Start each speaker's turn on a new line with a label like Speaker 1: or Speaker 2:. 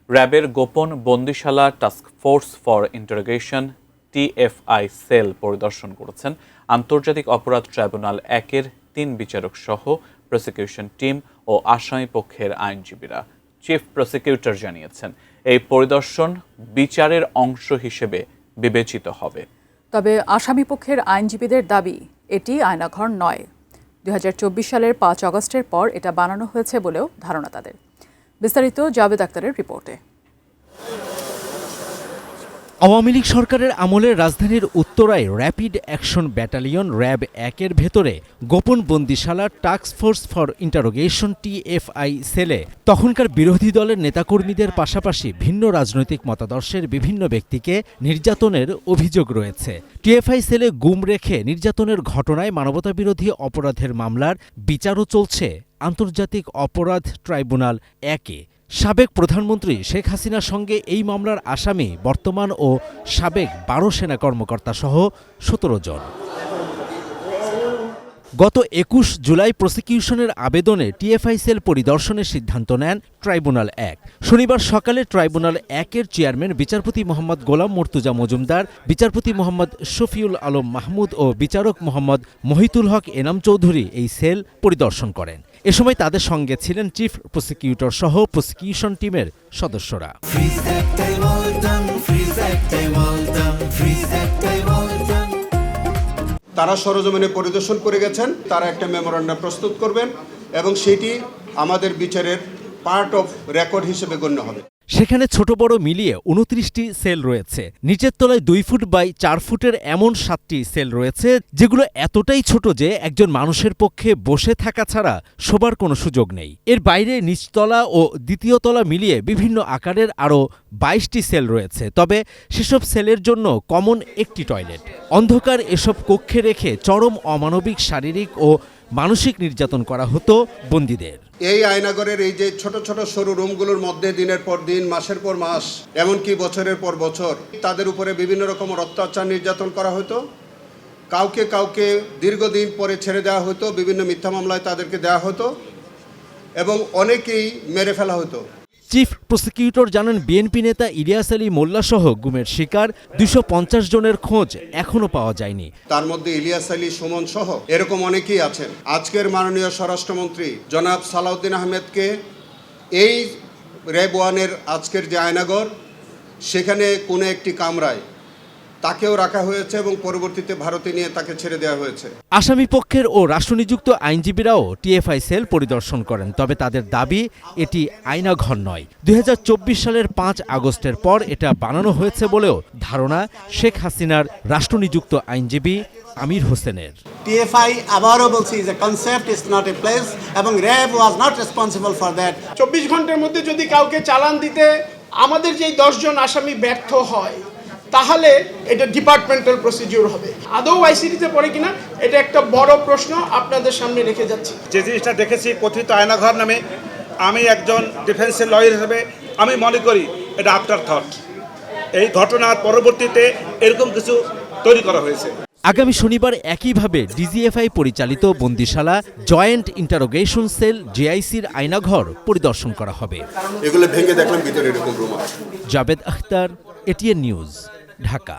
Speaker 1: র্যাবের গোপন বন্দিশালা task force for interrogation TFI cell পরিদর্শন করেছেন আন্তর্জাতিক অপরাধ ট্রাইব্যুনাল 1-এর 3 বিচারক সহ প্রসিকিউশন টিম ও আসামি পক্ষের আইনজীবীরা। চিফ প্রসিকিউটর জানিয়েছেন, এই পরিদর্শন বিচারের অংশ হিসেবে বিবেচিত হবে।
Speaker 2: তবে আসামি পক্ষের আইনজীবীদের দাবি, এটি আয়নাঘর নয়। 2024 সালের 5 আগস্টের পর এটা বানানো হয়েছে বলেও ধারণা তাদের। বিস্তারিত জাভেদ আক্তারের রিপোর্টে।
Speaker 3: আওয়ামী লীগ সরকারের আমলে রাজধানীর উত্তরায় র্যাপিড অ্যাকশন ব্যাটালিয়ন র্যাব 1-এর ভেতরে গোপন বন্দিশালা task force for interrogation TFI সেলে তখনকার বিরোধী দলের নেতাকর্মীদের পাশাপাশি ভিন্ন রাজনৈতিক মতাদর্শের বিভিন্ন ব্যক্তিকে নির্যাতনের অভিযোগ রয়েছে। টিএফআই সেলে গুম রেখে নির্যাতনের ঘটনায় মানবতাবিরোধী অপরাধের মামলার বিচারও চলছে আন্তর্জাতিক অপরাধ ট্রাইব্যুনাল 1-এ। সাবেক প্রধানমন্ত্রী শেখ হাসিনার সঙ্গে এই মামলার আসামি বর্তমান ও সাবেক 12 সেনা কর্মকর্তা সহ 17 জন। গত 21 জুলাই প্রসিকিউশনের আবেদনে টিএফআই সেল পরিদর্শনের সিদ্ধান্ত নেন ট্রাইব্যুনাল 1। শনিবার সকালে ট্রাইব্যুনাল 1-এর চেয়ারম্যান বিচারপতি মোহাম্মদ গোলাম মর্তুজা মজুমদার, বিচারপতি মোহাম্মদ শফিউল আলম মাহমুদ ও বিচারক মোহাম্মদ মহিতুল হক এনাম চৌধুরী এই সেল পরিদর্শন করেন। এ সময় তাদের সঙ্গে ছিলেন চিফ প্রসিকিউটর সহ প্রসিকিউশন টিমের সদস্যরা।
Speaker 4: তারা সরজমিনে পরিদর্শন করে গেছেন, তারা একটা মেমোরান্ডাম প্রস্তুত করবেন এবং সেটি আমাদের বিচারের পার্ট অফ রেকর্ড হিসেবে গণ্য হবে।
Speaker 3: সেখানে ছোট বড় মিলিয়ে 29টি সেল রয়েছে। নিচের তলায় 2 ফুট বাই 4 ফুটের এমন 7টি সেল রয়েছে, যেগুলো এতটাই ছোট যে একজন মানুষের পক্ষে বসে থাকা ছাড়া শোবার কোনো সুযোগ নেই। এর বাইরে নিচতলা ও দ্বিতীয় তলা মিলিয়ে বিভিন্ন আকারের আরও 22টি সেল রয়েছে। তবে সেসব সেলের জন্য কমন একটি টয়লেট। অন্ধকার এসব কক্ষে রেখে চরম অমানবিক শারীরিক ও মানসিক নির্যাতন করা হতো বন্দীদের।
Speaker 4: এই আয়নাগরের এই যে ছোট ছোট সরু রুমগুলোর মধ্যে দিনের পর দিন, মাসের পর মাস, এমনকি বছরের পর বছর তাদের উপরে বিভিন্ন রকমের অত্যাচার নির্যাতন করা হতো। কাউকে কাউকে দীর্ঘদিন পরে ছেড়ে দেওয়া হতো, বিভিন্ন মিথ্যা মামলায় তাদেরকে দেওয়া হতো এবং অনেকেই মেরে ফেলা হতো।
Speaker 3: চিফ প্রসিকিউটর জানান, বিএনপি নেতা ইলিয়াস আলী মোল্লা সহ গুমের শিকার 250 জনের খোঁজ এখনো পাওয়া যায়নি।
Speaker 4: তার মধ্যে ইলিয়াস আলী, সুমন সহ এরকম অনেকেই আছেন। আজকের মাননীয় স্বরাষ্ট্রমন্ত্রী জনাব সালাউদ্দিন আহমেদকে এই র্যাব 1-এর আজকের যে আয়নাগর, সেখানে কোনো একটি কামরায় তাকেও রাখা হয়েছে এবং পরবর্তীতে ভারতে নিয়ে তাকে ছেড়ে দেওয়া হয়েছে।
Speaker 3: আসামি পক্ষের ও রাষ্ট্রনিযুক্ত আইনজীবীরাও টিএফআই সেল পরিদর্শন করেন। তবে তাদের দাবি, এটি আয়নাঘর নয়। 2024 সালের 5 আগস্টের পর এটা বানানো হয়েছে বলেও ধারণা শেখ হাসিনার রাষ্ট্রনিযুক্ত আইনজীবী আমির হোসেনের।
Speaker 5: টিএফআই আবারও বলছি যে concept is not a place এবং RAB was not responsible for that.
Speaker 6: 24 ঘন্টার মধ্যে যদি কাউকে চালান দিতে আমাদের যেই 10 জন আসামি ব্যর্থ হয়, তাহলে এটা ডিপার্টমেন্টাল প্রসিডিউর হবে। আদৌ আইসিটিতে পড়ে কিনা এটা একটা বড় প্রশ্ন আপনাদের সামনে রেখে যাচ্ছি।
Speaker 7: যে জিনিসটা দেখেছি কথিত আয়নাঘর নামে, আমি একজন ডিফেন্সের লয়ার হিসেবে আমি মনে করি এটা আফটার থট। এই ঘটনার পরবর্তীতে এরকম কিছু তৈরি করা হয়েছে।
Speaker 3: আগামী শনিবার একইভাবে ডিজিএফআই পরিচালিত বন্দিশালা জয়েন্ট ইন্টারোগেশন সেল জেআইসির আয়নাঘর পরিদর্শন করা হবে।
Speaker 4: এগুলো ভেঙে দেখলাম ভিতরে এরকম রুম আছে।
Speaker 3: Javed Akhtar, ATN news, Dhaka.